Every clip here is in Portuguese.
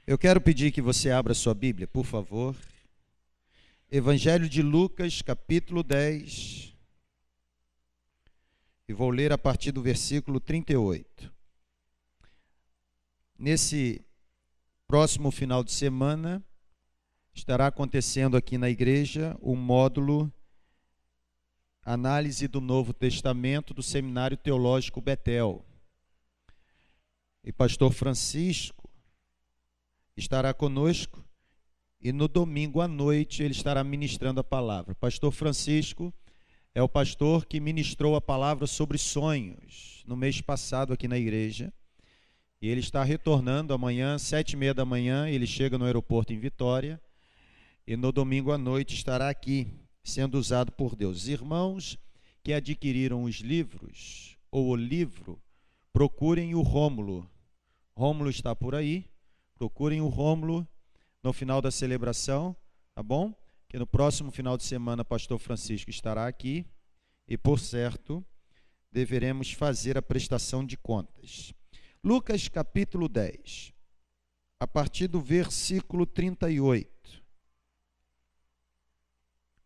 Eu quero pedir que você abra sua Bíblia, por favor. Evangelho de Lucas, capítulo 10. E vou ler a partir do versículo 38. Nesse próximo final de semana, estará acontecendo aqui na igreja o módulo Análise do Novo Testamento do Seminário Teológico Betel. E pastor Francisco estará conosco e no domingo à noite ele estará ministrando a palavra. Pastor Francisco é o pastor que ministrou a palavra sobre sonhos no mês passado aqui na igreja. E ele está retornando amanhã, 7h30 da manhã, ele chega no aeroporto em Vitória. E no domingo à noite estará aqui, sendo usado por Deus. Os irmãos que adquiriram os livros, ou o livro, procurem o Rômulo. Rômulo está por aí. Procurem o Rômulo no final da celebração, tá bom? Que no próximo final de semana, pastor Francisco estará aqui. E, por certo, deveremos fazer a prestação de contas. Lucas capítulo 10, a partir do versículo 38.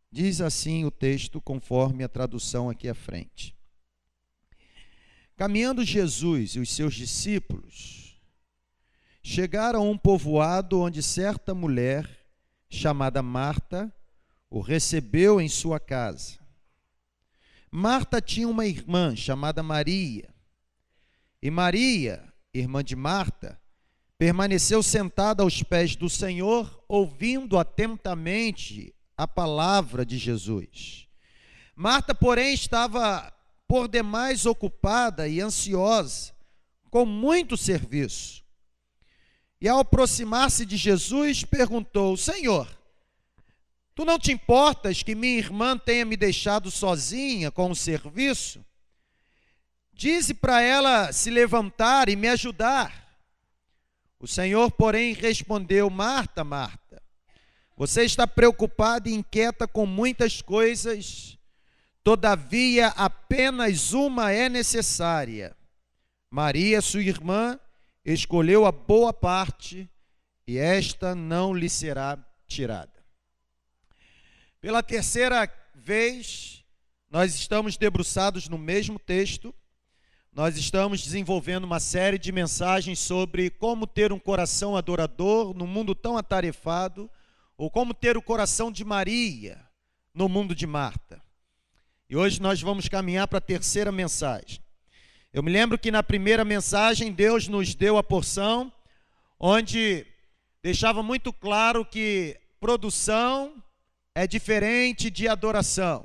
Diz assim o texto, conforme a tradução aqui à frente. Caminhando Jesus e os seus discípulos, chegaram a um povoado onde certa mulher, chamada Marta, o recebeu em sua casa. Marta tinha uma irmã chamada Maria, e Maria, irmã de Marta, permaneceu sentada aos pés do Senhor, ouvindo atentamente a palavra de Jesus. Marta, porém, estava por demais ocupada e ansiosa, com muito serviço. E ao aproximar-se de Jesus, perguntou: Senhor, tu não te importas que minha irmã tenha me deixado sozinha com o serviço? Dize para ela se levantar e me ajudar. O Senhor, porém, respondeu: Marta, Marta, você está preocupada e inquieta com muitas coisas, todavia apenas uma é necessária. Maria, sua irmã, escolheu a boa parte, e esta não lhe será tirada. Pela terceira vez, nós estamos debruçados no mesmo texto. Nós estamos desenvolvendo uma série de mensagens sobre como ter um coração adorador no mundo tão atarefado, ou como ter o coração de Maria no mundo de Marta. E hoje nós vamos caminhar para a terceira mensagem. Eu me lembro que na primeira mensagem Deus nos deu a porção onde deixava muito claro que produção é diferente de adoração.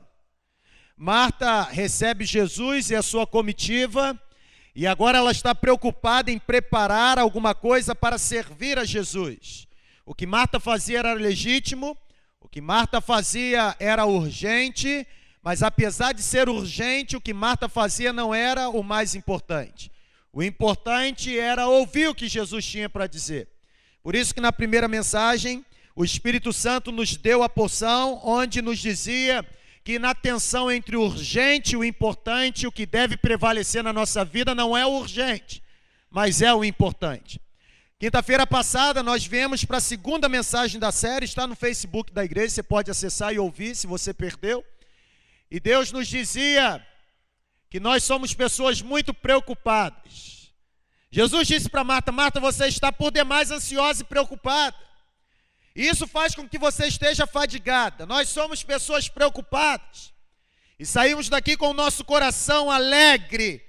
Marta recebe Jesus e a sua comitiva, e agora ela está preocupada em preparar alguma coisa para servir a Jesus. O que Marta fazia era legítimo, o que Marta fazia era urgente, mas apesar de ser urgente, o que Marta fazia não era o mais importante. O importante era ouvir o que Jesus tinha para dizer. Por isso que na primeira mensagem, o Espírito Santo nos deu a porção onde nos dizia que na tensão entre o urgente e o importante, o que deve prevalecer na nossa vida não é o urgente, mas é o importante. Quinta-feira passada nós viemos para a segunda mensagem da série, está no Facebook da igreja, você pode acessar e ouvir se você perdeu. E Deus nos dizia que nós somos pessoas muito preocupadas. Jesus disse para Marta: Marta, você está por demais ansiosa e preocupada. E isso faz com que você esteja fadigada. Nós somos pessoas preocupadas. E saímos daqui com o nosso coração alegre,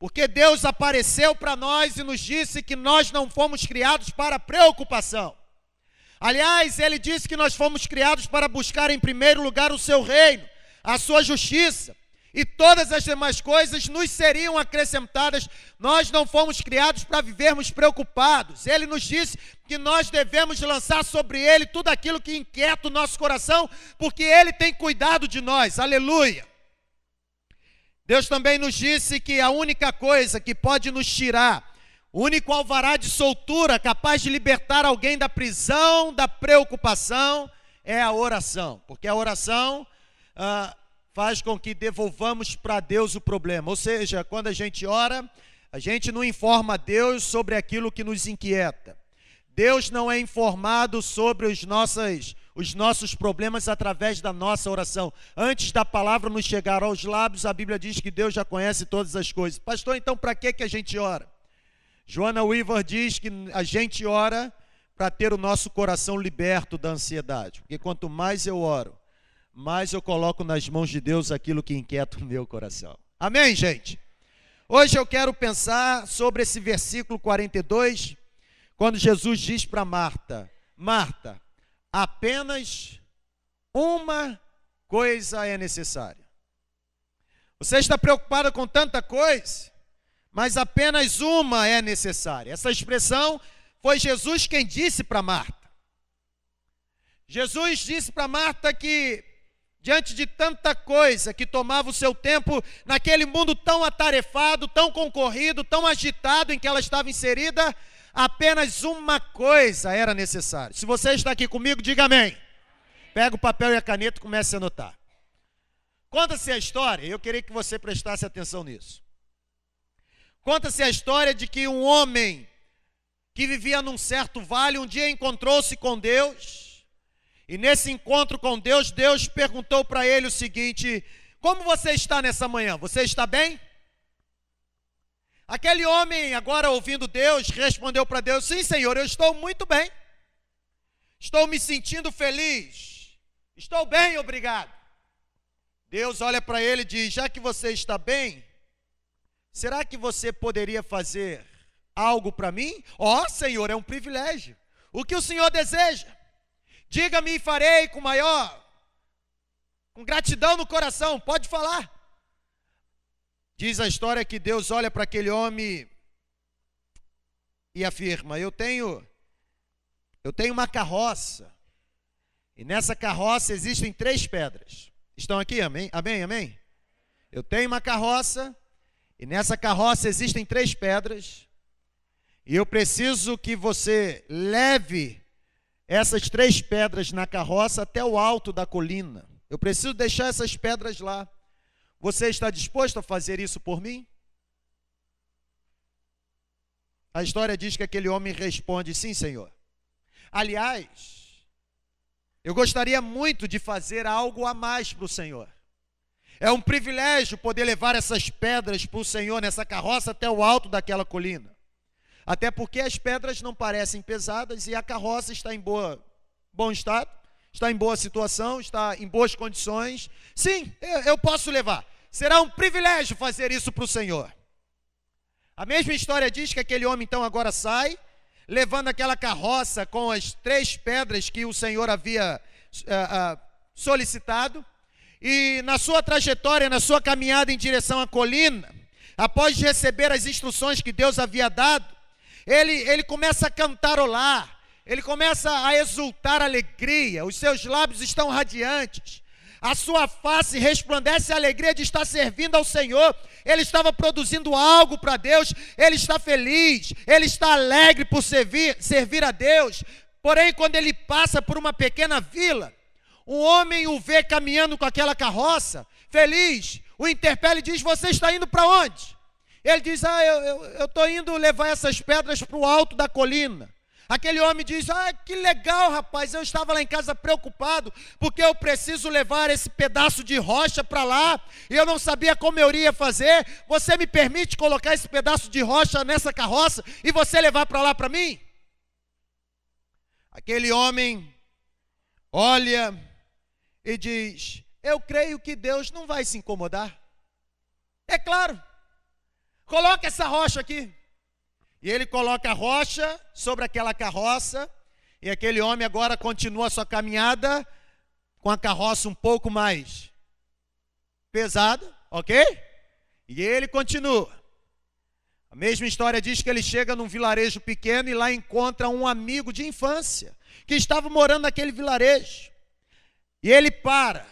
porque Deus apareceu para nós e nos disse que nós não fomos criados para preocupação. Aliás, Ele disse que nós fomos criados para buscar em primeiro lugar o seu reino, a sua justiça, e todas as demais coisas nos seriam acrescentadas. Nós não fomos criados para vivermos preocupados. Ele nos disse que nós devemos lançar sobre Ele tudo aquilo que inquieta o nosso coração, porque Ele tem cuidado de nós. Aleluia! Deus também nos disse que a única coisa que pode nos tirar, o único alvará de soltura capaz de libertar alguém da prisão, da preocupação, é a oração. Porque a oração faz com que devolvamos para Deus o problema. Ou seja, quando a gente ora, a gente não informa a Deus sobre aquilo que nos inquieta. Deus não é informado sobre os nossos problemas através da nossa oração. Antes da palavra nos chegar aos lábios, a Bíblia diz que Deus já conhece todas as coisas. Pastor, então para que a gente ora? Joanna Weaver diz que a gente ora para ter o nosso coração liberto da ansiedade. Porque quanto mais eu oro, mais eu coloco nas mãos de Deus aquilo que inquieta o meu coração. Amém, gente? Hoje eu quero pensar sobre esse versículo 42, quando Jesus diz para Marta: Marta, apenas uma coisa é necessária. Você está preocupada com tanta coisa, mas apenas uma é necessária. Essa expressão foi Jesus quem disse para Marta. Jesus disse para Marta que, diante de tanta coisa que tomava o seu tempo, naquele mundo tão atarefado, tão concorrido, tão agitado em que ela estava inserida, apenas uma coisa era necessária. Se você está aqui comigo, diga amém. Pega o papel e a caneta e comece a anotar. Conta-se a história, eu queria que você prestasse atenção nisso. Conta-se a história de que um homem que vivia num certo vale, um dia encontrou-se com Deus, e nesse encontro com Deus, Deus perguntou para ele o seguinte: como você está nessa manhã? Você está bem? Aquele homem, agora ouvindo Deus, respondeu para Deus: sim, Senhor, eu estou muito bem. Estou me sentindo feliz. Estou bem, obrigado. Deus olha para ele e diz: já que você está bem, será que você poderia fazer algo para mim? Ó, Senhor, é um privilégio. O que o Senhor deseja? Diga-me e farei com gratidão no coração. Pode falar. Diz a história que Deus olha para aquele homem e afirma: eu tenho uma carroça, e nessa carroça existem 3 pedras. Estão aqui? Amém? Amém? Amém? Eu tenho uma carroça, e nessa carroça existem 3 pedras, e eu preciso que você leve essas 3 pedras na carroça até o alto da colina. Eu preciso deixar essas pedras lá. Você está disposto a fazer isso por mim? A história diz que aquele homem responde: sim, Senhor. Aliás, eu gostaria muito de fazer algo a mais para o Senhor. É um privilégio poder levar essas pedras para o Senhor nessa carroça até o alto daquela colina. Até porque as pedras não parecem pesadas e a carroça está em bom estado, está em boa situação, está em boas condições. Sim, eu posso levar. Será um privilégio fazer isso para o Senhor. A mesma história diz que aquele homem então agora sai, levando aquela carroça com as 3 pedras que o Senhor havia solicitado. E na sua trajetória, na sua caminhada em direção à colina, após receber as instruções que Deus havia dado, ele começa a cantarolar, ele começa a exultar alegria, os seus lábios estão radiantes, a sua face resplandece a alegria de estar servindo ao Senhor. Ele estava produzindo algo para Deus, ele está feliz, ele está alegre por servir a Deus. Porém, quando ele passa por uma pequena vila, um homem o vê caminhando com aquela carroça, feliz, o interpela e diz: você está indo para onde? Ele diz: eu estou indo levar essas pedras para o alto da colina. Aquele homem diz: que legal, rapaz, eu estava lá em casa preocupado, porque eu preciso levar esse pedaço de rocha para lá, e eu não sabia como eu iria fazer. Você me permite colocar esse pedaço de rocha nessa carroça, e você levar para lá para mim? Aquele homem olha e diz: eu creio que Deus não vai se incomodar. É claro, coloca essa rocha aqui. E ele coloca a rocha sobre aquela carroça, e aquele homem agora continua a sua caminhada com a carroça um pouco mais pesada, ok? E ele continua. A mesma história diz que ele chega num vilarejo pequeno e lá encontra um amigo de infância que estava morando naquele vilarejo. E ele para,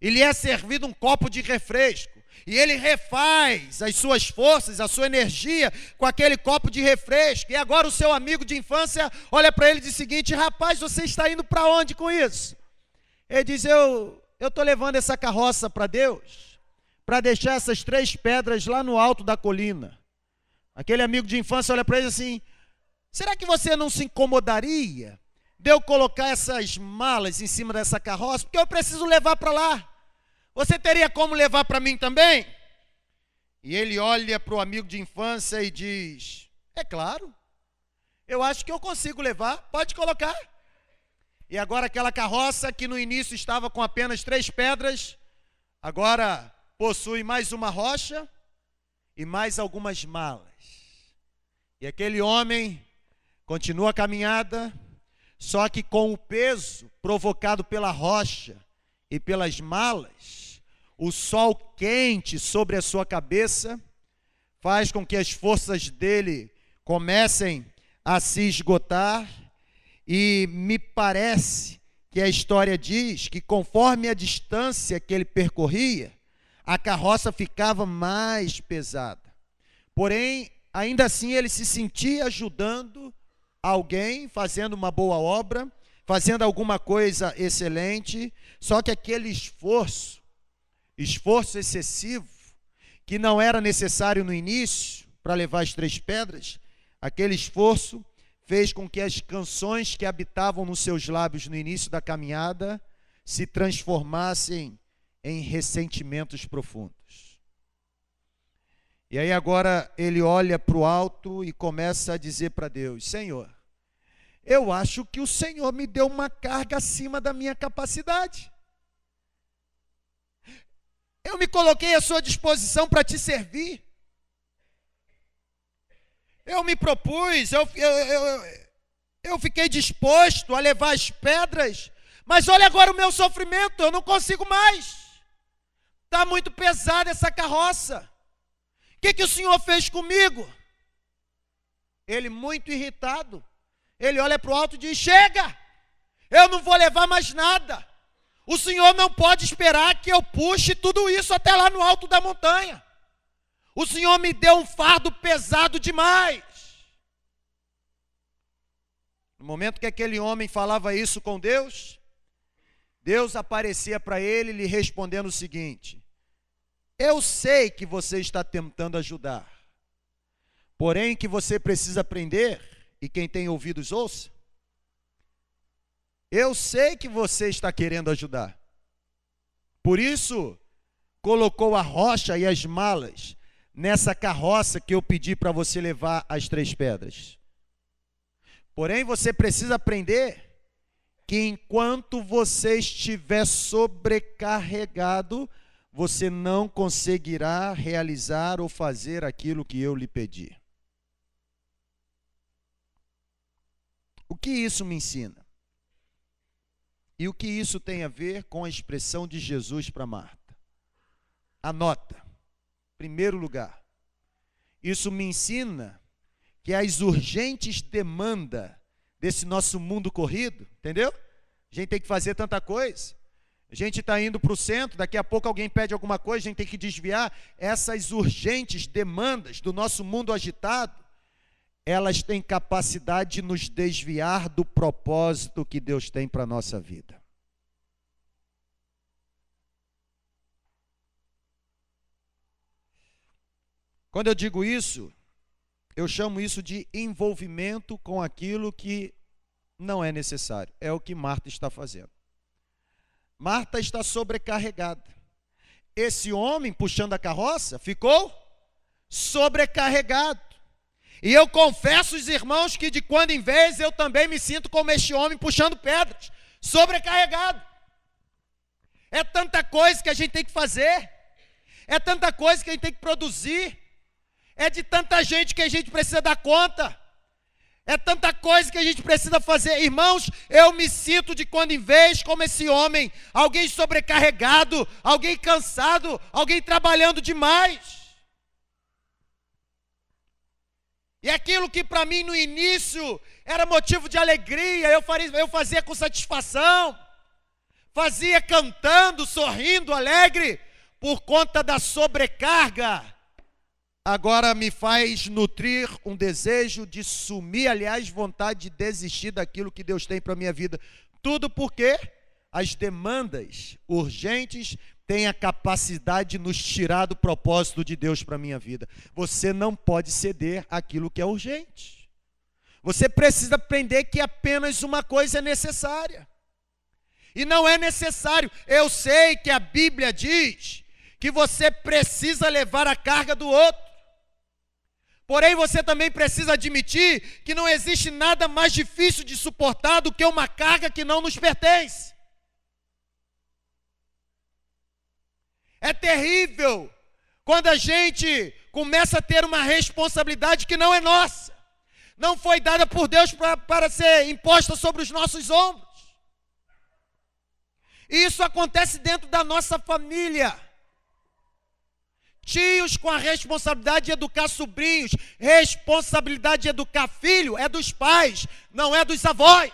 e lhe é servido um copo de refresco. E ele refaz as suas forças, a sua energia com aquele copo de refresco. E agora o seu amigo de infância olha para ele e diz o seguinte: rapaz, você está indo para onde com isso? Ele diz: eu estou levando essa carroça para Deus, para deixar essas 3 pedras lá no alto da colina. Aquele amigo de infância olha para ele assim: será que você não se incomodaria de eu colocar essas malas em cima dessa carroça? Porque eu preciso levar para lá. Você teria como levar para mim também? E ele olha para o amigo de infância e diz: é claro, eu acho que eu consigo levar, pode colocar. E agora aquela carroça que no início estava com apenas 3 pedras, agora possui mais uma rocha e mais algumas malas. E aquele homem continua a caminhada, só que com o peso provocado pela rocha e pelas malas, o sol quente sobre a sua cabeça faz com que as forças dele comecem a se esgotar. E me parece que a história diz que conforme a distância que ele percorria, a carroça ficava mais pesada. Porém, ainda assim ele se sentia ajudando alguém, fazendo uma boa obra, fazendo alguma coisa excelente, só que aquele esforço excessivo, que não era necessário no início para levar as 3 pedras, aquele esforço fez com que as canções que habitavam nos seus lábios no início da caminhada se transformassem em ressentimentos profundos. E aí agora ele olha para o alto e começa a dizer para Deus: Senhor, eu acho que o Senhor me deu uma carga acima da minha capacidade. Eu me coloquei à sua disposição para te servir. Eu me propus, eu fiquei disposto a levar as pedras, mas olha agora o meu sofrimento, eu não consigo mais. Está muito pesada essa carroça. O que o Senhor fez comigo? Ele, muito irritado, ele olha para o alto e diz: chega, eu não vou levar mais nada. O Senhor não pode esperar que eu puxe tudo isso até lá no alto da montanha. O Senhor me deu um fardo pesado demais. No momento que aquele homem falava isso com Deus, Deus aparecia para ele, lhe respondendo o seguinte: eu sei que você está tentando ajudar, porém que você precisa aprender, e quem tem ouvidos ouça. Eu sei que você está querendo ajudar, por isso colocou a rocha e as malas nessa carroça que eu pedi para você levar as 3 pedras. Porém, você precisa aprender que enquanto você estiver sobrecarregado, você não conseguirá realizar ou fazer aquilo que eu lhe pedi. O que isso me ensina? E o que isso tem a ver com a expressão de Jesus para Marta? Anota. Primeiro lugar, isso me ensina que as urgentes demandas desse nosso mundo corrido, entendeu? A gente tem que fazer tanta coisa. A gente está indo para o centro, daqui a pouco alguém pede alguma coisa, a gente tem que desviar. Essas urgentes demandas do nosso mundo agitado, elas têm capacidade de nos desviar do propósito que Deus tem para a nossa vida. Quando eu digo isso, eu chamo isso de envolvimento com aquilo que não é necessário. É o que Marta está fazendo. Marta está sobrecarregada. Esse homem puxando a carroça ficou sobrecarregado. E eu confesso, os irmãos, que de quando em vez eu também me sinto como este homem puxando pedras, sobrecarregado. É tanta coisa que a gente tem que fazer, é tanta coisa que a gente tem que produzir, é de tanta gente que a gente precisa dar conta, é tanta coisa que a gente precisa fazer. Irmãos, eu me sinto de quando em vez como esse homem, alguém sobrecarregado, alguém cansado, alguém trabalhando demais. E aquilo que para mim no início era motivo de alegria, eu fazia com satisfação, fazia cantando, sorrindo, alegre, por conta da sobrecarga, agora me faz nutrir um desejo de sumir, aliás, vontade de desistir daquilo que Deus tem para a minha vida. Tudo porque as demandas urgentes têm a capacidade de nos tirar do propósito de Deus para a minha vida. Você não pode ceder àquilo que é urgente. Você precisa aprender que apenas uma coisa é necessária. E não é necessário. Eu sei que a Bíblia diz que você precisa levar a carga do outro. Porém, você também precisa admitir que não existe nada mais difícil de suportar do que uma carga que não nos pertence. É terrível quando a gente começa a ter uma responsabilidade que não é nossa. Não foi dada por Deus para ser imposta sobre os nossos ombros. E isso acontece dentro da nossa família. Tios com a responsabilidade de educar sobrinhos. Responsabilidade de educar filho é dos pais, não é dos avós.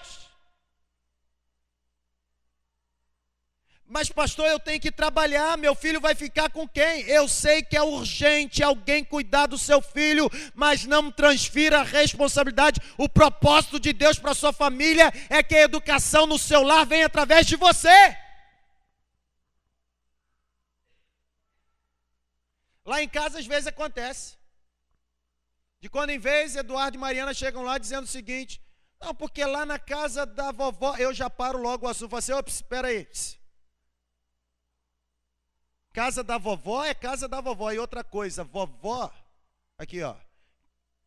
Mas pastor, eu tenho que trabalhar, meu filho vai ficar com quem? Eu sei que é urgente alguém cuidar do seu filho, mas não transfira a responsabilidade. O propósito de Deus para a sua família é que a educação no seu lar venha através de você. Lá em casa às vezes acontece. De quando em vez, Eduardo e Mariana chegam lá dizendo o seguinte: não, porque lá na casa da vovó, eu já paro logo o assunto, falo assim, ops, espera aí. Casa da vovó é casa da vovó. E outra coisa, vovó, aqui ó,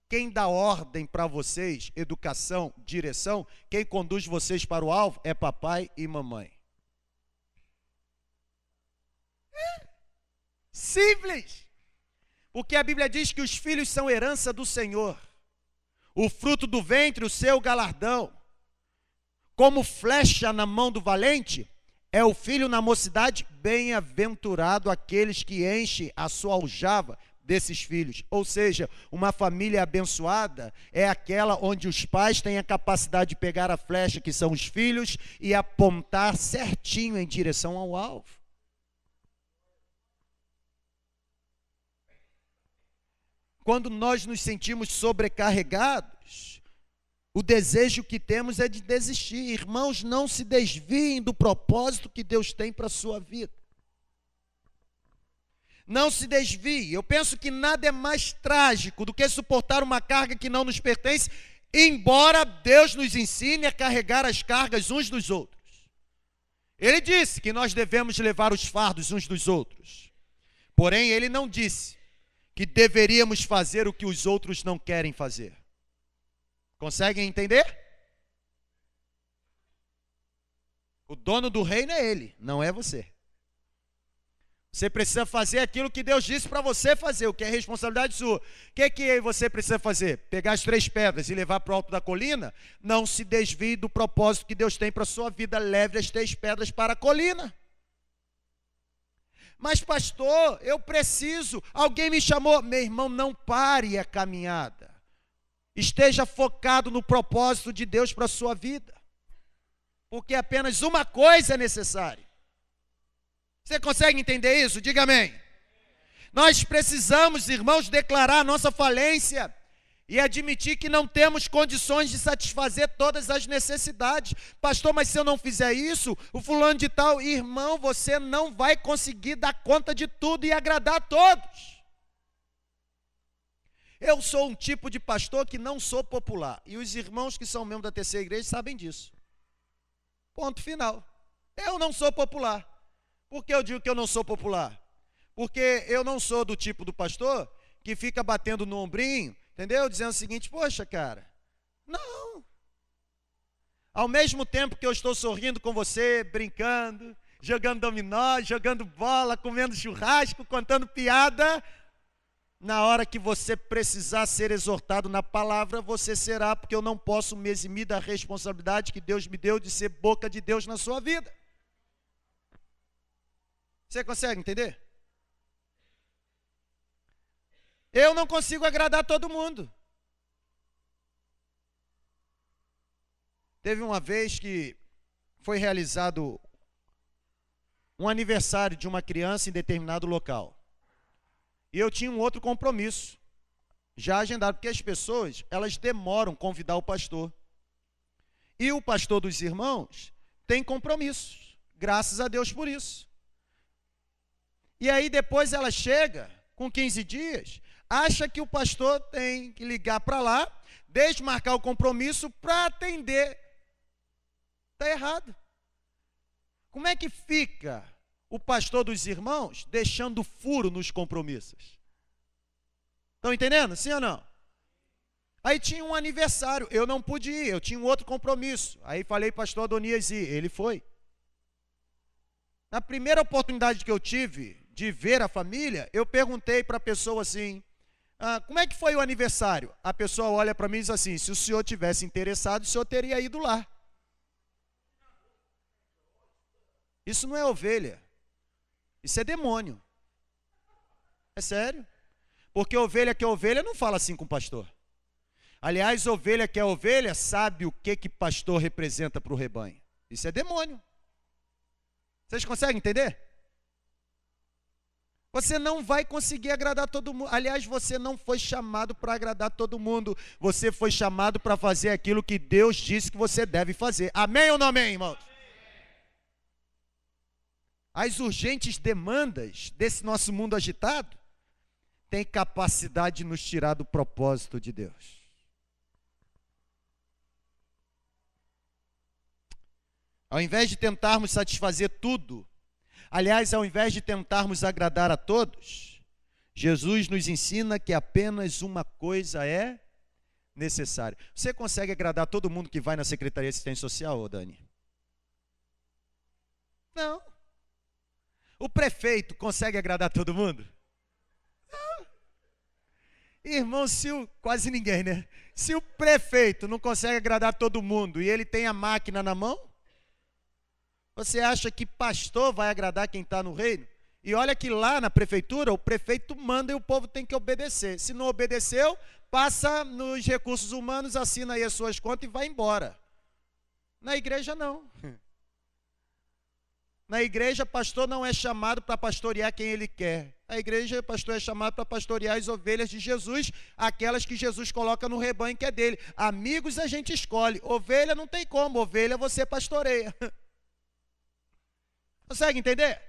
quem dá ordem para vocês, educação, direção, quem conduz vocês para o alvo é papai e mamãe. Simples. Porque a Bíblia diz que os filhos são herança do Senhor. O fruto do ventre, o seu galardão. Como flecha na mão do valente, é o filho na mocidade, bem-aventurado aqueles que enchem a sua aljava desses filhos. Ou seja, uma família abençoada é aquela onde os pais têm a capacidade de pegar a flecha, que são os filhos, e apontar certinho em direção ao alvo. Quando nós nos sentimos sobrecarregados, o desejo que temos é de desistir. Irmãos, não se desviem do propósito que Deus tem para a sua vida. Não se desvie. Eu penso que nada é mais trágico do que suportar uma carga que não nos pertence, embora Deus nos ensine a carregar as cargas uns dos outros. Ele disse que nós devemos levar os fardos uns dos outros. Porém, ele não disse que deveríamos fazer o que os outros não querem fazer. Conseguem entender? O dono do reino é ele, não é você. Você precisa fazer aquilo que Deus disse para você fazer, o que é responsabilidade sua. O que você precisa fazer? Pegar as 3 pedras e levar para o alto da colina? Não se desvie do propósito que Deus tem para a sua vida. Leve as 3 pedras para a colina. Mas pastor, eu preciso, alguém me chamou. Meu irmão, não pare a caminhada. Esteja focado no propósito de Deus para a sua vida. Porque apenas uma coisa é necessária. Você consegue entender isso? Diga amém. Nós precisamos, irmãos, declarar a nossa falência e admitir que não temos condições de satisfazer todas as necessidades. Pastor, mas se eu não fizer isso, o fulano de tal, irmão, você não vai conseguir dar conta de tudo e agradar a todos. Eu sou um tipo de pastor que não sou popular. E os irmãos que são membros da terceira igreja sabem disso. Ponto final. Eu não sou popular. Por que eu digo que eu não sou popular? Porque eu não sou do tipo do pastor que fica batendo no ombrinho, entendeu? Dizendo o seguinte, poxa, cara, não. Ao mesmo tempo que eu estou sorrindo com você, brincando, jogando dominó, jogando bola, comendo churrasco, contando piada, na hora que você precisar ser exortado na palavra, você será, porque eu não posso me eximir da responsabilidade que Deus me deu de ser boca de Deus na sua vida. Você consegue entender? Eu não consigo agradar todo mundo. Teve uma vez que foi realizado um aniversário de uma criança em determinado local. E eu tinha um outro compromisso, já agendado, porque as pessoas, elas demoram convidar o pastor. E o pastor dos irmãos tem compromissos, graças a Deus por isso. E aí depois ela chega, com 15 dias, acha que o pastor tem que ligar para lá, desmarcar o compromisso para atender. Está errado. Como é que fica o pastor dos irmãos deixando furo nos compromissos? Estão entendendo? Sim ou não? Aí tinha um aniversário, eu não pude ir, eu tinha um outro compromisso. Aí falei, pastor Adonias, ir, ele foi. Na primeira oportunidade que eu tive de ver a família, eu perguntei para a pessoa assim, como é que foi o aniversário? A pessoa olha para mim e diz assim, se o senhor tivesse interessado, o senhor teria ido lá. Isso não é ovelha, isso é demônio. É sério. Porque ovelha que é ovelha não fala assim com o pastor. Aliás, ovelha que é ovelha sabe o que pastor representa para o rebanho. Isso é demônio. Vocês conseguem entender? Você não vai conseguir agradar todo mundo. Aliás, você não foi chamado para agradar todo mundo. Você foi chamado para fazer aquilo que Deus disse que você deve fazer. Amém ou não amém, irmãos? As urgentes demandas desse nosso mundo agitado têm capacidade de nos tirar do propósito de Deus. Ao invés de tentarmos satisfazer tudo, aliás, ao invés de tentarmos agradar a todos, Jesus nos ensina que apenas uma coisa é necessária. Você consegue agradar todo mundo que vai na Secretaria de Assistência Social, Dani? Não. O prefeito consegue agradar todo mundo? Não. Irmão, quase ninguém, né? Se o prefeito não consegue agradar todo mundo e ele tem a máquina na mão, você acha que pastor vai agradar quem está no reino? E olha que lá na prefeitura, o prefeito manda e o povo tem que obedecer. Se não obedeceu, passa nos recursos humanos, assina aí as suas contas e vai embora. Na igreja, não. Na igreja, pastor não é chamado para pastorear quem ele quer. A igreja, pastor é chamado para pastorear as ovelhas de Jesus, aquelas que Jesus coloca no rebanho que é dele. Amigos a gente escolhe, ovelha não tem como, ovelha você pastoreia. Consegue entender?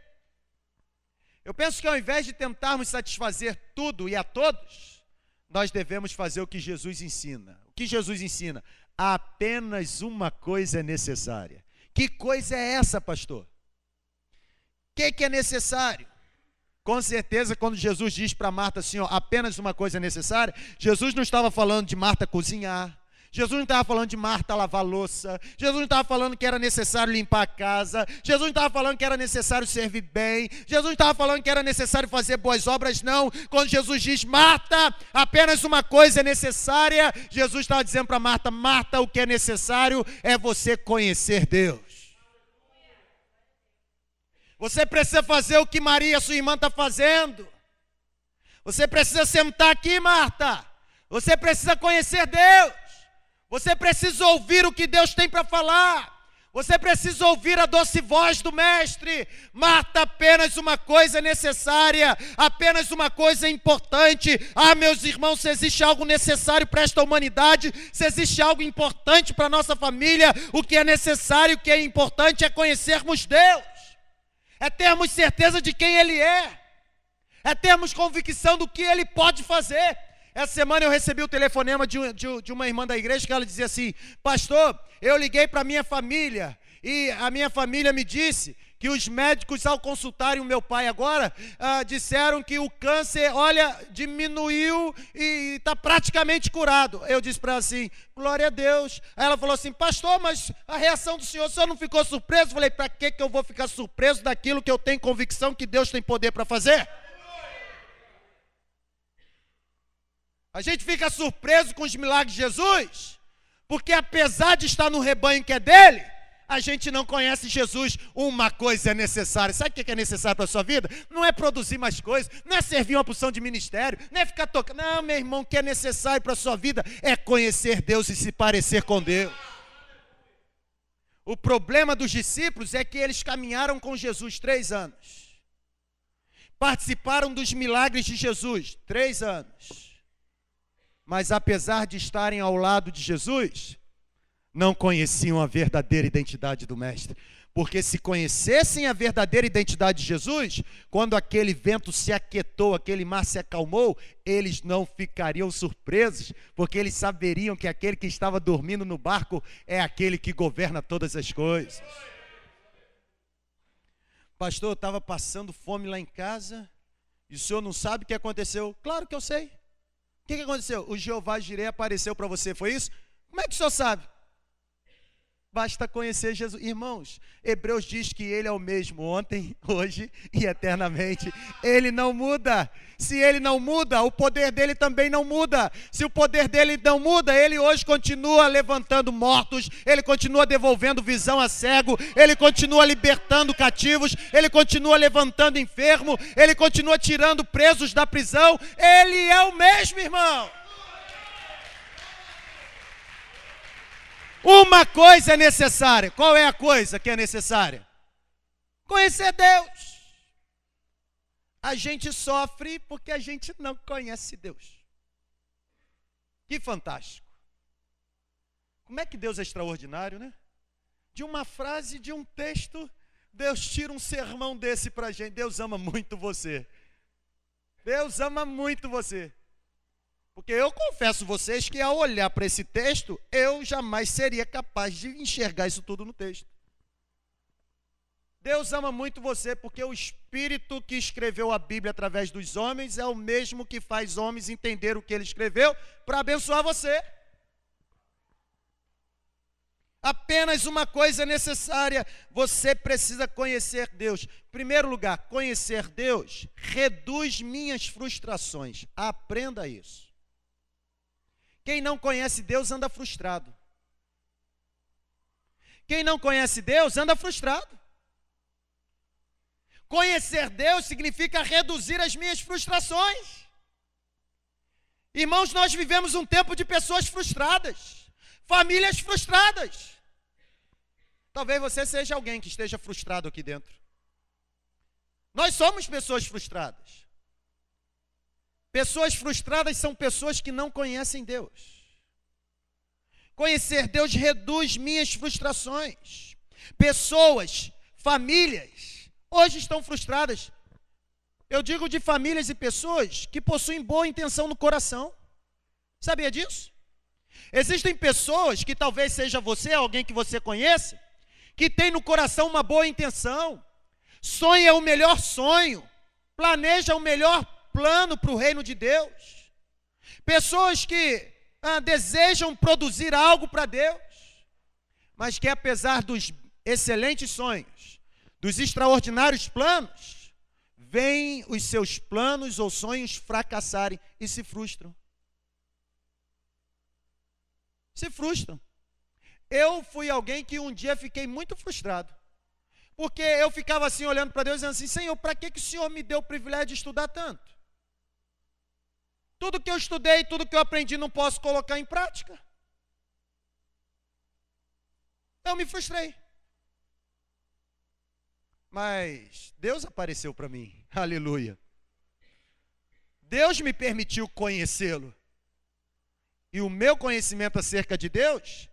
Eu penso que ao invés de tentarmos satisfazer tudo e a todos, nós devemos fazer o que Jesus ensina. O que Jesus ensina? Apenas uma coisa é necessária. Que coisa é essa, pastor? O que é necessário? Com certeza, quando Jesus diz para Marta assim, ó, apenas uma coisa é necessária, Jesus não estava falando de Marta cozinhar. Jesus não estava falando de Marta lavar louça. Jesus não estava falando que era necessário limpar a casa. Jesus não estava falando que era necessário servir bem. Jesus não estava falando que era necessário fazer boas obras, não. Quando Jesus diz, Marta, apenas uma coisa é necessária, Jesus estava dizendo para Marta, Marta, o que é necessário é você conhecer Deus. Você precisa fazer o que Maria, sua irmã, está fazendo. Você precisa sentar aqui, Marta. Você precisa conhecer Deus. Você precisa ouvir o que Deus tem para falar. Você precisa ouvir a doce voz do Mestre. Marta, apenas uma coisa é necessária, apenas uma coisa é importante. Ah, meus irmãos, se existe algo necessário para esta humanidade, se existe algo importante para a nossa família, o que é necessário, o que é importante é conhecermos Deus. É termos certeza de quem Ele é termos convicção do que Ele pode fazer. Essa semana eu recebi o telefonema de uma irmã da igreja que ela dizia assim, pastor, eu liguei para a minha família e a minha família me disse que os médicos ao consultarem o meu pai agora, disseram que o câncer, olha, diminuiu e está praticamente curado. Eu disse para ela assim, glória a Deus. Aí ela falou assim, pastor, mas a reação do senhor não ficou surpreso? Eu falei, para que eu vou ficar surpreso daquilo que eu tenho convicção que Deus tem poder para fazer? A gente fica surpreso com os milagres de Jesus, porque apesar de estar no rebanho que é dele, a gente não conhece Jesus. Uma coisa é necessária. Sabe o que é necessário para a sua vida? Não é produzir mais coisas, não é servir uma porção de ministério, não é ficar tocando. Não, meu irmão, o que é necessário para a sua vida é conhecer Deus e se parecer com Deus. O problema dos discípulos é que eles caminharam com Jesus 3 anos. Participaram dos milagres de Jesus 3 anos. Mas apesar de estarem ao lado de Jesus, não conheciam a verdadeira identidade do Mestre. Porque se conhecessem a verdadeira identidade de Jesus, quando aquele vento se aquietou, aquele mar se acalmou, eles não ficariam surpresos, porque eles saberiam que aquele que estava dormindo no barco é aquele que governa todas as coisas. Pastor, eu estava passando fome lá em casa, e o senhor não sabe o que aconteceu? Claro que eu sei. O que aconteceu? O Jeová Jireh apareceu para você, foi isso? Como é que o senhor sabe? Basta conhecer Jesus. Irmãos, Hebreus diz que Ele é o mesmo ontem, hoje e eternamente. Ele não muda. Se Ele não muda, o poder dEle também não muda. Se o poder dEle não muda, Ele hoje continua levantando mortos, Ele continua devolvendo visão a cego, Ele continua libertando cativos, Ele continua levantando enfermo, Ele continua tirando presos da prisão. Ele é o mesmo, irmão. Uma coisa é necessária. Qual é a coisa que é necessária? Conhecer Deus. A gente sofre porque a gente não conhece Deus. Que fantástico. Como é que Deus é extraordinário, né? De uma frase, de um texto, Deus tira um sermão desse para a gente. Deus ama muito você. Deus ama muito você. Porque eu confesso a vocês que ao olhar para esse texto, eu jamais seria capaz de enxergar isso tudo no texto. Deus ama muito você porque o Espírito que escreveu a Bíblia através dos homens é o mesmo que faz homens entender o que ele escreveu para abençoar você. Apenas uma coisa é necessária, você precisa conhecer Deus. Em primeiro lugar, conhecer Deus reduz minhas frustrações. Aprenda isso. Quem não conhece Deus anda frustrado. Quem não conhece Deus anda frustrado. Conhecer Deus significa reduzir as minhas frustrações. Irmãos, nós vivemos um tempo de pessoas frustradas, famílias frustradas. Talvez você seja alguém que esteja frustrado aqui dentro. Nós somos pessoas frustradas. Pessoas frustradas são pessoas que não conhecem Deus. Conhecer Deus reduz minhas frustrações. Pessoas, famílias, hoje estão frustradas. Eu digo de famílias e pessoas que possuem boa intenção no coração. Sabia disso? Existem pessoas que talvez seja você, alguém que você conheça, que tem no coração uma boa intenção, sonha o melhor sonho, planeja o melhor plano para o reino de Deus. Pessoas que desejam produzir algo para Deus, mas que apesar dos excelentes sonhos, dos extraordinários planos, veem os seus planos ou sonhos fracassarem e se frustram. Se frustram. Eu fui alguém que um dia fiquei muito frustrado, porque eu ficava assim olhando para Deus dizendo assim: Senhor, para que o Senhor me deu o privilégio de estudar tanto? Tudo que eu estudei, tudo que eu aprendi, não posso colocar em prática. Eu me frustrei. Mas Deus apareceu para mim, aleluia. Deus me permitiu conhecê-lo. E o meu conhecimento acerca de Deus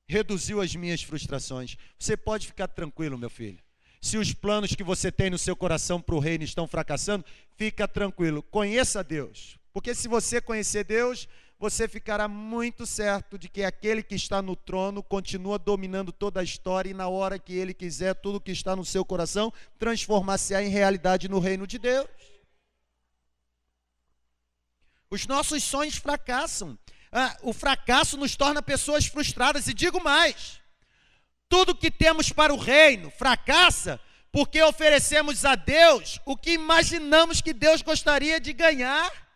reduziu as minhas frustrações. Você pode ficar tranquilo, meu filho. Se os planos que você tem no seu coração para o reino estão fracassando, fica tranquilo, conheça Deus. Porque se você conhecer Deus, você ficará muito certo de que aquele que está no trono continua dominando toda a história, e na hora que ele quiser, tudo que está no seu coração transformar-se-á em realidade no reino de Deus. Os nossos sonhos fracassam. O fracasso nos torna pessoas frustradas. E digo mais, tudo que temos para o reino fracassa porque oferecemos a Deus o que imaginamos que Deus gostaria de ganhar,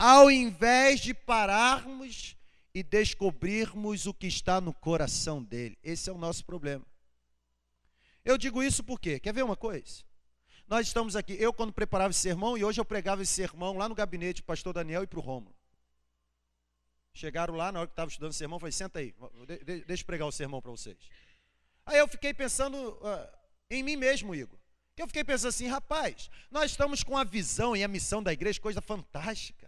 ao invés de pararmos e descobrirmos o que está no coração dele. Esse é o nosso problema. Eu digo isso porque, quer ver uma coisa? Nós estamos aqui, eu quando preparava esse sermão, e hoje eu pregava esse sermão lá no gabinete do pastor Daniel e para o Rômulo. Chegaram lá, na hora que estava estudando o sermão, eu falei: senta aí, deixa eu pregar o sermão para vocês. Aí eu fiquei pensando em mim mesmo, Igor. Eu fiquei pensando assim: rapaz, nós estamos com a visão e a missão da igreja, coisa fantástica.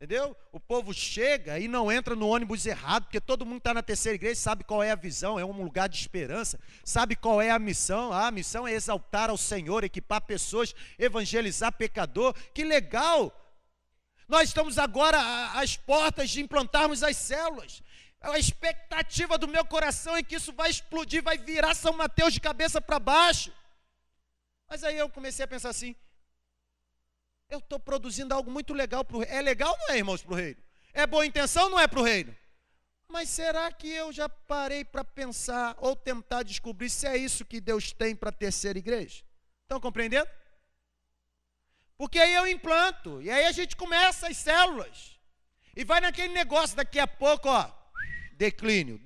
Entendeu? O povo chega e não entra no ônibus errado, porque todo mundo está na terceira igreja, sabe qual é a visão, é um lugar de esperança, sabe qual é a missão. A missão é exaltar ao Senhor, equipar pessoas, evangelizar pecador. Que legal! Nós estamos agora às portas de implantarmos as células. A expectativa do meu coração é que isso vai explodir, vai virar São Mateus de cabeça para baixo. Mas aí eu comecei a pensar assim, eu estou produzindo algo muito legal para o reino. É legal, não é, irmãos, para o reino? É boa intenção, não é para o reino? Mas será que eu já parei para pensar ou tentar descobrir se é isso que Deus tem para a terceira igreja? Estão compreendendo? Porque aí eu implanto, e aí a gente começa as células. E vai naquele negócio, daqui a pouco, ó, declínio.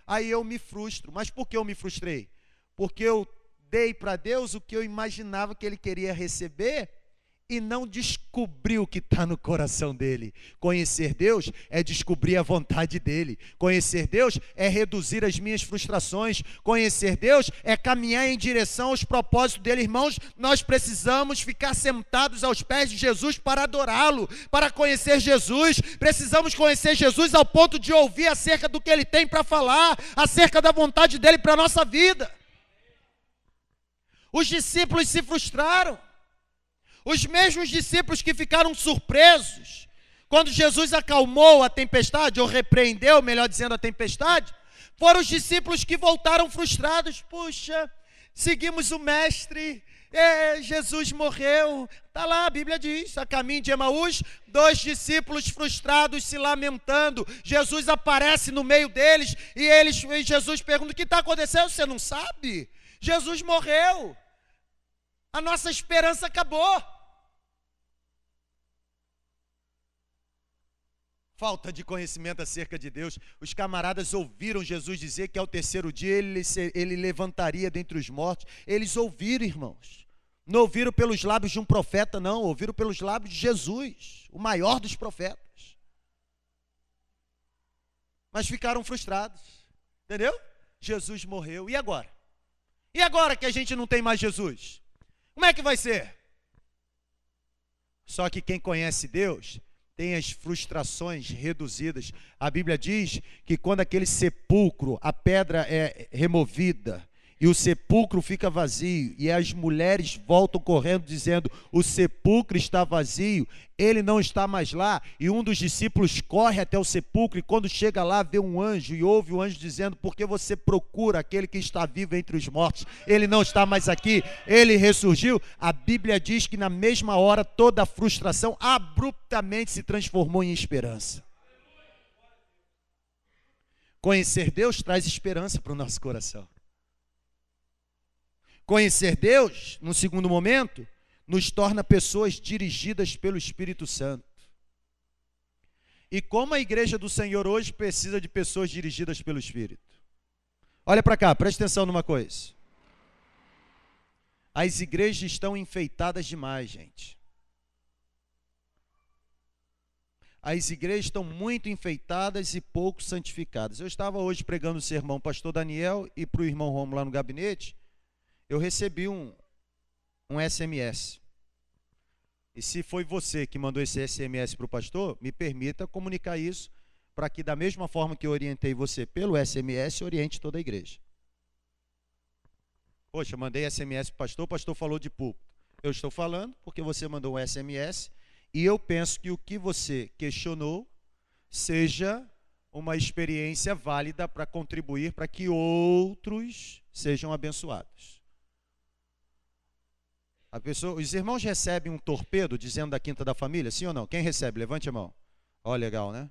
Aí eu me frustro. Mas por que eu me frustrei? Porque eu dei para Deus o que eu imaginava que Ele queria receber e não descobri o que está no coração dele. Conhecer Deus é descobrir a vontade dele. Conhecer Deus é reduzir as minhas frustrações. Conhecer Deus é caminhar em direção aos propósitos dele. Irmãos, nós precisamos ficar sentados aos pés de Jesus para adorá-lo, para conhecer Jesus. Precisamos conhecer Jesus ao ponto de ouvir acerca do que ele tem para falar, acerca da vontade dele para a nossa vida. Os discípulos se frustraram. Os mesmos discípulos que ficaram surpresos quando Jesus acalmou a tempestade, ou repreendeu, melhor dizendo, a tempestade, foram os discípulos que voltaram frustrados. Puxa, seguimos o mestre, Jesus morreu. Está lá, a Bíblia diz, a caminho de Emaús, 2 discípulos frustrados se lamentando. Jesus aparece no meio deles e Jesus pergunta, o que está acontecendo? Você não sabe? Jesus morreu. A nossa esperança acabou. Falta de conhecimento acerca de Deus. Os camaradas ouviram Jesus dizer que ao terceiro dia ele levantaria dentre os mortos. Eles ouviram, irmãos. Não ouviram pelos lábios de um profeta, não. Ouviram pelos lábios de Jesus, o maior dos profetas. Mas ficaram frustrados. Entendeu? Jesus morreu. E agora? E agora que a gente não tem mais Jesus? Como é que vai ser? Só que quem conhece Deus tem as frustrações reduzidas. A Bíblia diz que quando aquele sepulcro, a pedra é removida e o sepulcro fica vazio, e as mulheres voltam correndo dizendo, o sepulcro está vazio, ele não está mais lá, e um dos discípulos corre até o sepulcro, e quando chega lá vê um anjo, e ouve o anjo dizendo, porque você procura aquele que está vivo entre os mortos? Ele não está mais aqui, ele ressurgiu. A Bíblia diz que na mesma hora toda a frustração abruptamente se transformou em esperança. Conhecer Deus traz esperança para o nosso coração. Conhecer Deus, no segundo momento, nos torna pessoas dirigidas pelo Espírito Santo. E como a igreja do Senhor hoje precisa de pessoas dirigidas pelo Espírito. Olha para cá, presta atenção numa coisa. As igrejas estão enfeitadas demais, gente. As igrejas estão muito enfeitadas e pouco santificadas. Eu estava hoje pregando o sermão pastor Daniel e para o irmão Romo lá no gabinete. Eu recebi um SMS. E se foi você que mandou esse SMS para o pastor, me permita comunicar isso para que da mesma forma que eu orientei você pelo SMS, oriente toda a igreja. Poxa, eu mandei SMS para o pastor falou de púlpito. Eu estou falando porque você mandou um SMS e eu penso que o que você questionou seja uma experiência válida para contribuir para que outros sejam abençoados. Os irmãos recebem um torpedo dizendo da Quinta da Família, sim ou não? Quem recebe? Levante a mão. Ó, legal, né?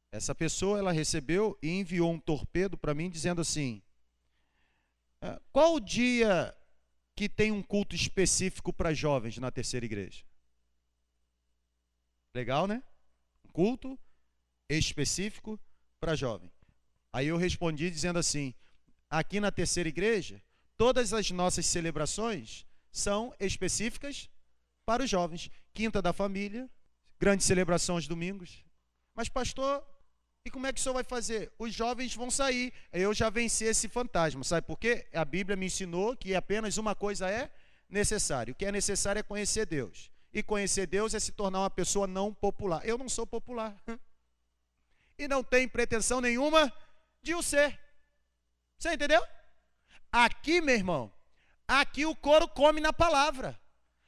Essa pessoa, ela recebeu e enviou um torpedo para mim dizendo assim, qual o dia que tem um culto específico para jovens na terceira igreja? Legal, né? Um culto específico para jovem. Aí eu respondi dizendo assim, aqui na terceira igreja, todas as nossas celebrações são específicas para os jovens. Quinta da Família, grandes celebrações aos domingos. Mas pastor, e como é que o senhor vai fazer? Os jovens vão sair. Eu já venci esse fantasma, sabe por quê? A Bíblia me ensinou que apenas uma coisa é necessária. O que é necessário é conhecer Deus. e conhecer Deus é se tornar uma pessoa não popular. Eu não sou popular. E não tenho pretensão nenhuma de o ser. Você entendeu? Aqui, meu irmão, aqui o couro come na palavra.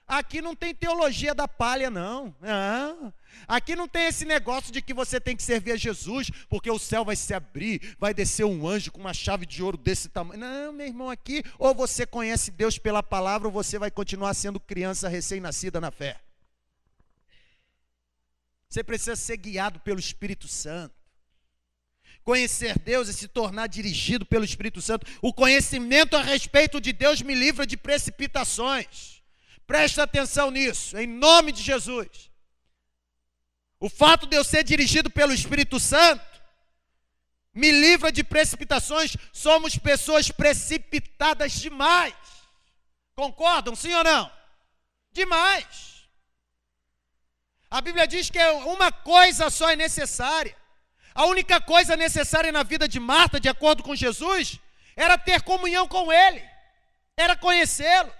Aqui não tem teologia da palha, não. Aqui não tem esse negócio de que você tem que servir a Jesus, porque o céu vai se abrir, vai descer um anjo com uma chave de ouro desse tamanho. Não, meu irmão, aqui ou você conhece Deus pela palavra, ou você vai continuar sendo criança recém-nascida na fé. Você precisa ser guiado pelo Espírito Santo. Conhecer Deus e se tornar dirigido pelo Espírito Santo. O conhecimento a respeito de Deus me livra de precipitações. Presta atenção nisso, em nome de Jesus. O fato de eu ser dirigido pelo Espírito Santo me livra de precipitações. Somos pessoas precipitadas demais. Concordam, sim ou não? Demais. A Bíblia diz que uma coisa só é necessária. A única coisa necessária na vida de Marta, de acordo com Jesus, era ter comunhão com Ele, era conhecê-lo.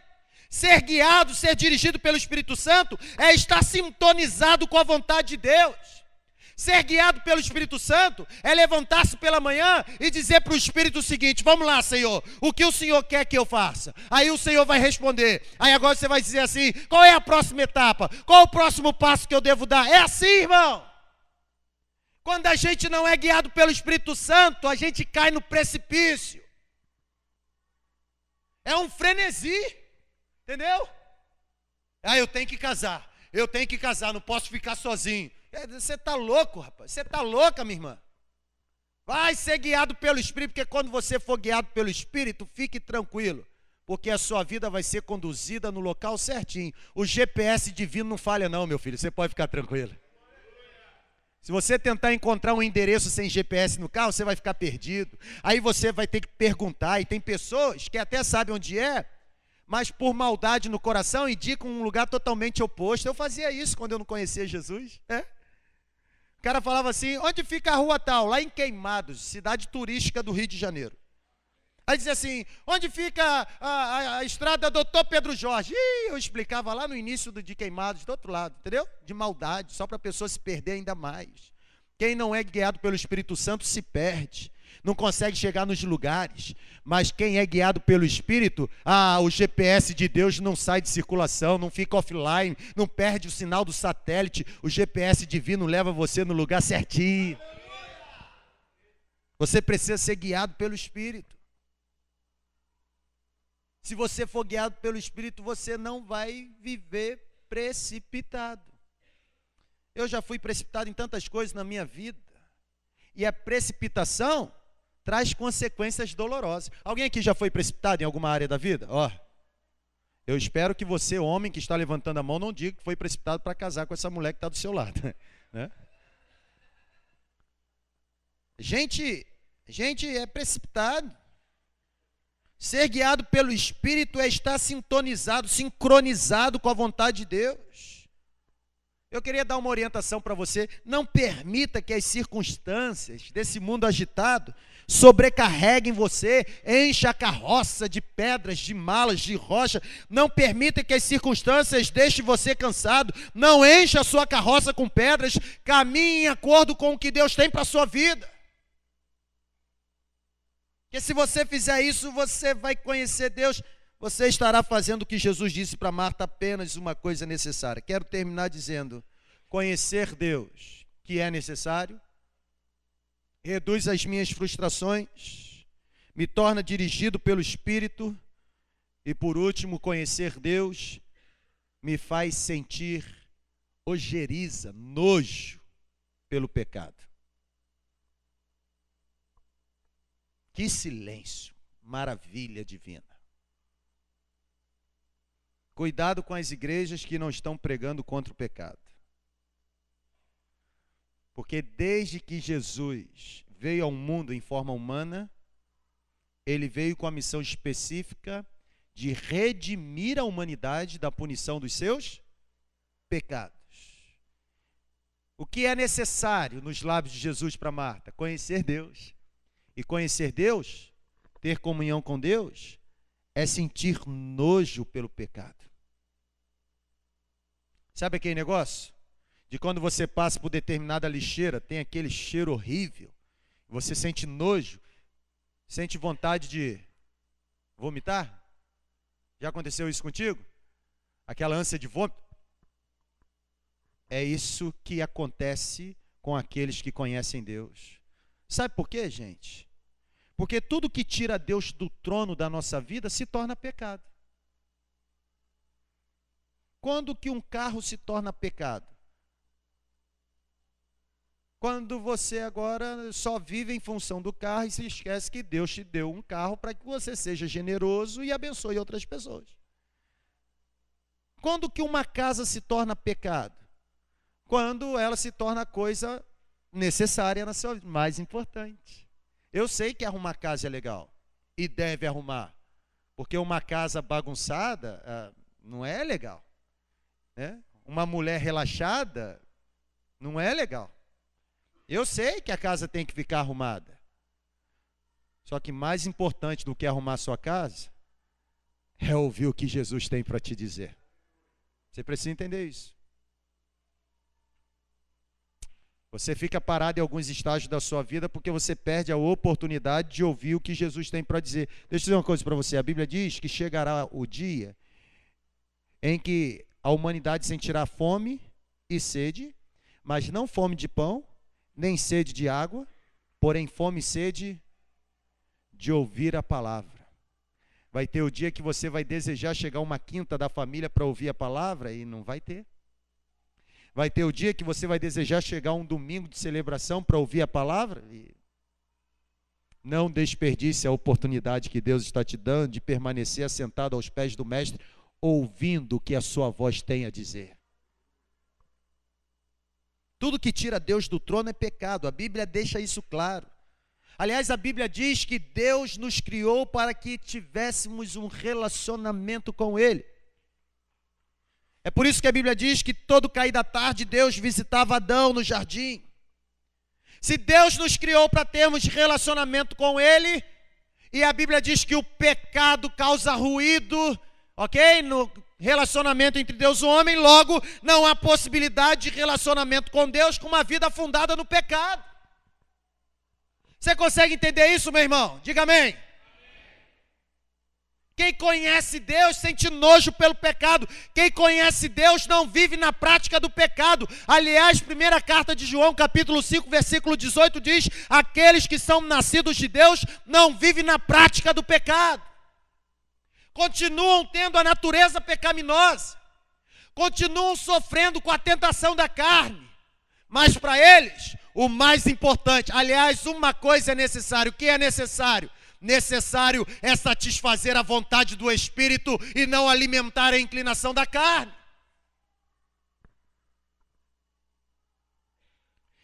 Ser guiado, ser dirigido pelo Espírito Santo é estar sintonizado com a vontade de Deus. Ser guiado pelo Espírito Santo é levantar-se pela manhã e dizer para o Espírito o seguinte: vamos lá, Senhor, o que o Senhor quer que eu faça? Aí o Senhor vai responder. Aí agora você vai dizer assim: qual é a próxima etapa? Qual o próximo passo que eu devo dar? É assim, irmão. Quando a gente não é guiado pelo Espírito Santo, a gente cai no precipício. É um frenesi. Entendeu? Eu tenho que casar, não posso ficar sozinho. Você está louco, rapaz, você está louca, minha irmã. Vai ser guiado pelo Espírito, porque quando você for guiado pelo Espírito, fique tranquilo, porque a sua vida vai ser conduzida no local certinho. O GPS divino não falha não, meu filho, você pode ficar tranquilo. Se você tentar encontrar um endereço sem GPS no carro, você vai ficar perdido. Aí você vai ter que perguntar, e tem pessoas que até sabem onde é, mas por maldade no coração indicam um lugar totalmente oposto. Eu fazia isso quando eu não conhecia Jesus. O cara falava assim: onde fica a rua tal? Lá em Queimados, cidade turística do Rio de Janeiro. Aí dizia assim: onde fica a estrada Doutor Pedro Jorge? Eu explicava lá no início de Queimados, do outro lado, entendeu? De maldade, só para a pessoa se perder ainda mais. Quem não é guiado pelo Espírito Santo se perde, não consegue chegar nos lugares. Mas quem é guiado pelo Espírito, o GPS de Deus não sai de circulação, não fica offline, não perde o sinal do satélite. O GPS divino leva você no lugar certinho. Você precisa ser guiado pelo Espírito. Se você for guiado pelo Espírito, você não vai viver precipitado. Eu já fui precipitado em tantas coisas na minha vida. E a precipitação traz consequências dolorosas. Alguém aqui já foi precipitado em alguma área da vida? Eu espero que você, homem que está levantando a mão, não diga que foi precipitado para casar com essa mulher que está do seu lado. Né? Gente é precipitado. Ser guiado pelo Espírito é estar sintonizado, sincronizado com a vontade de Deus. Eu queria dar uma orientação para você: não permita que as circunstâncias desse mundo agitado sobrecarreguem você, encha a carroça de pedras, de malas, de rocha. Não permita que as circunstâncias deixem você cansado, não encha a sua carroça com pedras, caminhe em acordo com o que Deus tem para a sua vida. Porque se você fizer isso, você vai conhecer Deus. Você estará fazendo o que Jesus disse para Marta: apenas uma coisa necessária. Quero terminar dizendo: conhecer Deus, que é necessário, reduz as minhas frustrações, me torna dirigido pelo Espírito, e por último, conhecer Deus me faz sentir ojeriza, nojo pelo pecado. Que silêncio, maravilha divina. Cuidado com as igrejas que não estão pregando contra o pecado. Porque desde que Jesus veio ao mundo em forma humana, ele veio com a missão específica de redimir a humanidade da punição dos seus pecados. O que é necessário nos lábios de Jesus para Marta? Conhecer Deus. E conhecer Deus, ter comunhão com Deus, é sentir nojo pelo pecado. Sabe aquele negócio? De quando você passa por determinada lixeira, tem aquele cheiro horrível, você sente nojo, sente vontade de vomitar? Já aconteceu isso contigo? Aquela ânsia de vômito? É isso que acontece com aqueles que conhecem Deus. Sabe por quê, gente? Porque tudo que tira Deus do trono da nossa vida se torna pecado. Quando que um carro se torna pecado? Quando você agora só vive em função do carro e se esquece que Deus te deu um carro para que você seja generoso e abençoe outras pessoas. Quando que uma casa se torna pecado? Quando ela se torna coisa necessária na sua vida, mais importante. Eu sei que arrumar casa é legal e deve arrumar, porque uma casa bagunçada não é legal, né? Uma mulher relaxada não é legal. Eu sei que a casa tem que ficar arrumada. Só que mais importante do que arrumar a sua casa é ouvir o que Jesus tem para te dizer. Você precisa entender isso. Você fica parado em alguns estágios da sua vida porque você perde a oportunidade de ouvir o que Jesus tem para dizer. Deixa eu dizer uma coisa para você. A Bíblia diz que chegará o dia em que a humanidade sentirá fome e sede, mas não fome de pão, nem sede de água, porém fome e sede de ouvir a palavra. Vai ter o dia que você vai desejar chegar uma quinta da família para ouvir a palavra e não vai ter. Vai ter o dia que você vai desejar chegar um domingo de celebração para ouvir a palavra e não desperdice a oportunidade que Deus está te dando de permanecer assentado aos pés do Mestre, ouvindo o que a sua voz tem a dizer. Tudo que tira Deus do trono é pecado, a Bíblia deixa isso claro. Aliás, a Bíblia diz que Deus nos criou para que tivéssemos um relacionamento com Ele. É por isso que a Bíblia diz que todo cair da tarde Deus visitava Adão no jardim. Se Deus nos criou para termos relacionamento com Ele, e a Bíblia diz que o pecado causa ruído, ok? No relacionamento entre Deus e o homem, logo não há possibilidade de relacionamento com Deus com uma vida fundada no pecado. Você consegue entender isso, meu irmão? Diga amém. Quem conhece Deus sente nojo pelo pecado. Quem conhece Deus não vive na prática do pecado. Aliás, primeira carta de João, capítulo 5, versículo 18 diz: aqueles que são nascidos de Deus não vivem na prática do pecado. Continuam tendo a natureza pecaminosa. Continuam sofrendo com a tentação da carne. Mas para eles, o mais importante, aliás, uma coisa é necessário. O que é necessário? Necessário é satisfazer a vontade do Espírito e não alimentar a inclinação da carne.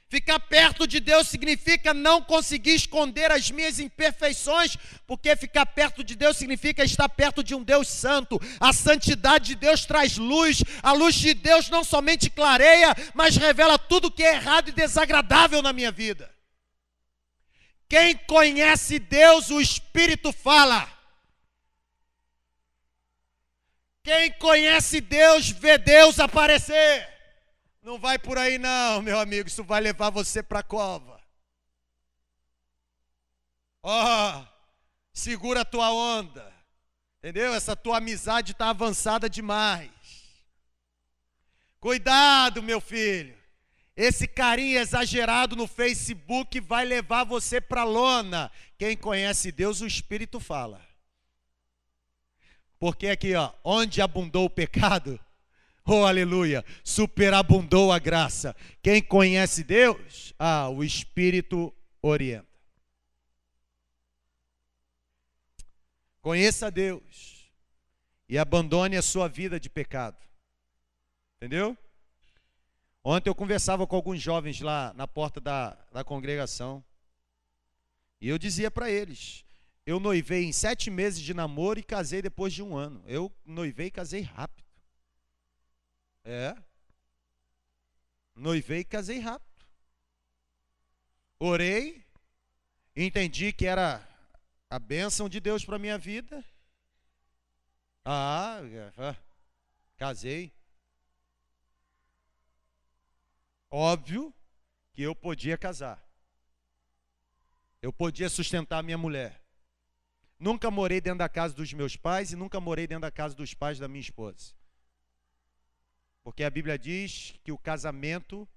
Ficar perto de Deus significa não conseguir esconder as minhas imperfeições, porque ficar perto de Deus significa estar perto de um Deus santo. A santidade de Deus traz luz, a luz de Deus não somente clareia, mas revela tudo que é errado e desagradável na minha vida. Quem conhece Deus, o Espírito fala. Quem conhece Deus, vê Deus aparecer. Não vai por aí não, meu amigo, isso vai levar você para a cova. Segura a tua onda, entendeu? Essa tua amizade está avançada demais. Cuidado, meu filho. Esse carinho exagerado no Facebook vai levar você para a lona. Quem conhece Deus, o Espírito fala. Porque aqui, onde abundou o pecado, oh aleluia, superabundou a graça. Quem conhece Deus, o Espírito orienta. Conheça Deus e abandone a sua vida de pecado. Entendeu? Ontem eu conversava com alguns jovens lá na porta da congregação. E eu dizia para eles, eu noivei em 7 meses de namoro e casei depois de 1 ano. Eu noivei e casei rápido. Noivei e casei rápido. Orei, entendi que era a bênção de Deus para a minha vida. Casei. Óbvio que eu podia casar. Eu podia sustentar a minha mulher. Nunca morei dentro da casa dos meus pais e nunca morei dentro da casa dos pais da minha esposa. Porque a Bíblia diz que o casamento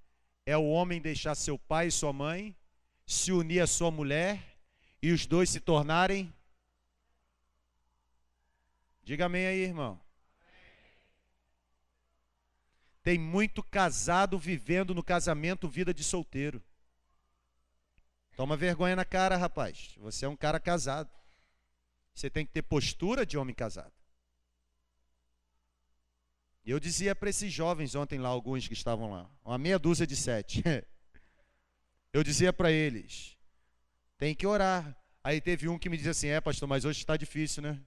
é o homem deixar seu pai e sua mãe, se unir à sua mulher e os dois se tornarem... Diga amém aí, irmão. Tem muito casado vivendo no casamento vida de solteiro. Toma vergonha na cara, rapaz. Você é um cara casado. Você tem que ter postura de homem casado. Eu dizia para esses jovens ontem lá, alguns que estavam lá, uma meia dúzia de 7. Eu dizia para eles, tem que orar. Aí teve um que me dizia assim, pastor, mas hoje está difícil, né?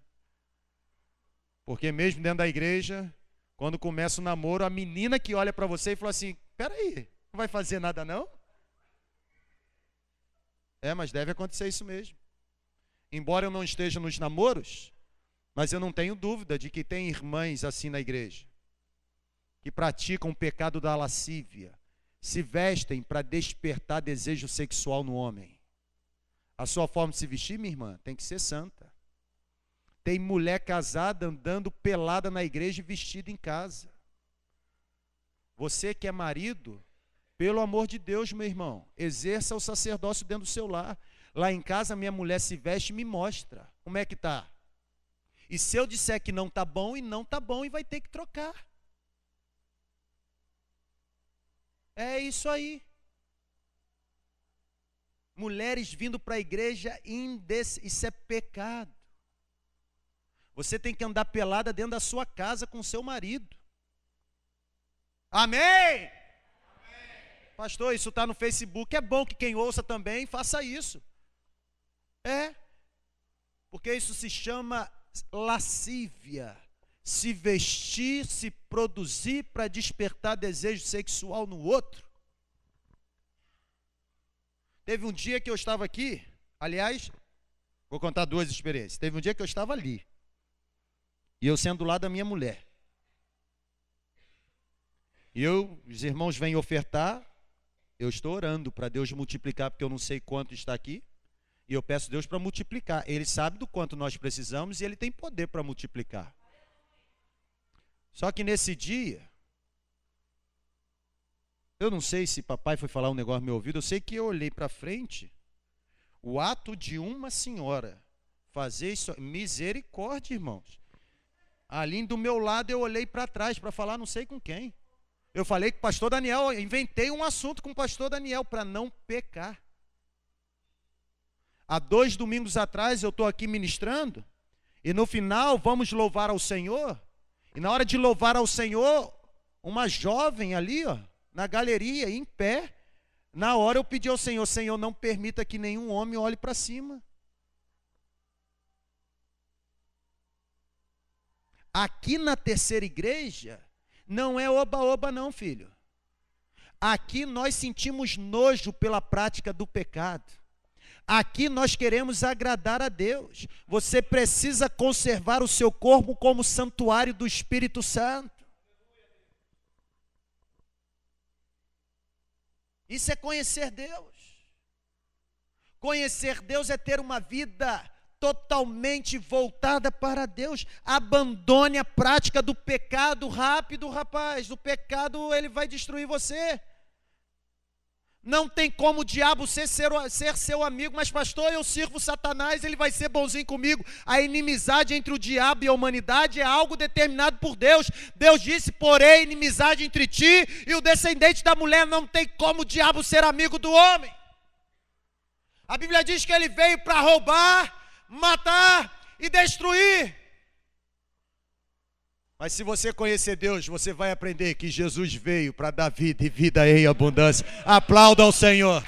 Porque mesmo dentro da igreja, quando começa o namoro, a menina que olha para você e fala assim, peraí, não vai fazer nada não? Mas deve acontecer isso mesmo. Embora eu não esteja nos namoros, mas eu não tenho dúvida de que tem irmãs assim na igreja, que praticam o pecado da lascívia, se vestem para despertar desejo sexual no homem. A sua forma de se vestir, minha irmã, tem que ser santa. Tem mulher casada andando pelada na igreja e vestida em casa. Você que é marido, pelo amor de Deus, meu irmão, exerça o sacerdócio dentro do seu lar. Lá em casa, minha mulher se veste e me mostra como é que está. E se eu disser que não está bom, e não está bom, e vai ter que trocar. É isso aí. Mulheres vindo para a igreja, isso é pecado. Você tem que andar pelada dentro da sua casa com o seu marido. Amém? Amém. Pastor, isso está no Facebook. É bom que quem ouça também faça isso. Porque isso se chama lascívia. Se vestir, se produzir para despertar desejo sexual no outro. Teve um dia que eu estava aqui, aliás, vou contar 2 experiências. Teve um dia que eu estava ali, e eu sendo do lado da minha mulher. E os irmãos vêm ofertar, eu estou orando para Deus multiplicar, porque eu não sei quanto está aqui, e eu peço a Deus para multiplicar. Ele sabe do quanto nós precisamos e Ele tem poder para multiplicar. Só que nesse dia, eu não sei se papai foi falar um negócio no meu ouvido, eu sei que eu olhei para frente, o ato de uma senhora fazer isso, misericórdia, irmãos. Ali do meu lado eu olhei para trás para falar não sei com quem. Eu falei com o pastor Daniel, inventei um assunto com o pastor Daniel para não pecar. Há 2 domingos atrás eu estou aqui ministrando, e no final vamos louvar ao Senhor. E na hora de louvar ao Senhor, uma jovem ali, na galeria, em pé, na hora eu pedi ao Senhor, Senhor, não permita que nenhum homem olhe para cima. Aqui na terceira igreja, não é oba-oba não, filho. Aqui nós sentimos nojo pela prática do pecado. Aqui nós queremos agradar a Deus. Você precisa conservar o seu corpo como santuário do Espírito Santo. Isso é conhecer Deus. Conhecer Deus é ter uma vida totalmente voltada para Deus. Abandone a prática do pecado rápido, rapaz. O pecado, ele vai destruir você. Não tem como o diabo ser seu amigo, mas pastor, eu sirvo Satanás, ele vai ser bonzinho comigo. A inimizade entre o diabo e a humanidade é algo determinado por Deus. Deus disse, porém, inimizade entre ti e o descendente da mulher. Não tem como o diabo ser amigo do homem. A Bíblia diz que ele veio para roubar, matar e destruir. Mas se você conhecer Deus, você vai aprender que Jesus veio para dar vida e vida em abundância. Aplauda ao Senhor.